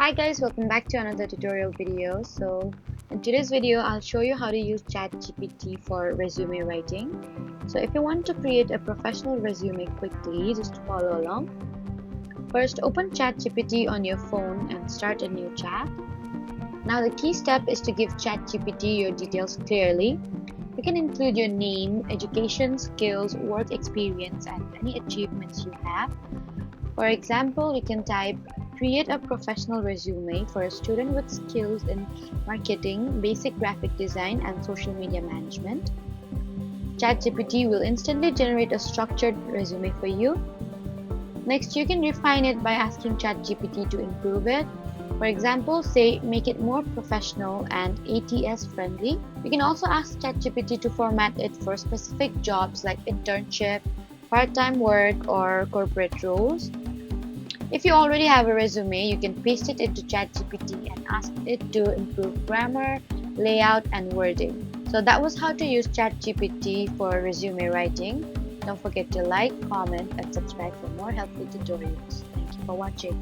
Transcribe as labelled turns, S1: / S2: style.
S1: Hi guys, welcome back to another tutorial video. So in today's video, I'll show you how to use ChatGPT for resume writing. So if you want to create a professional resume quickly, just follow along. First, open ChatGPT on your phone and start a new chat. Now the key step is to give ChatGPT your details clearly. You can include your name, education, skills, work experience, and any achievements you have. For example, you can type, create a professional resume for a student with skills in marketing, basic graphic design, and social media management. ChatGPT will instantly generate a structured resume for you. Next, you can refine it by asking ChatGPT to improve it. For example, say, make it more professional and ATS-friendly. You can also ask ChatGPT to format it for specific jobs like internship, part-time work, or corporate roles. If you already have a resume, you can paste it into ChatGPT and ask it to improve grammar, layout, and wording. So that was how to use ChatGPT for resume writing. Don't forget to like, comment, and subscribe for more helpful tutorials. Thank you for watching.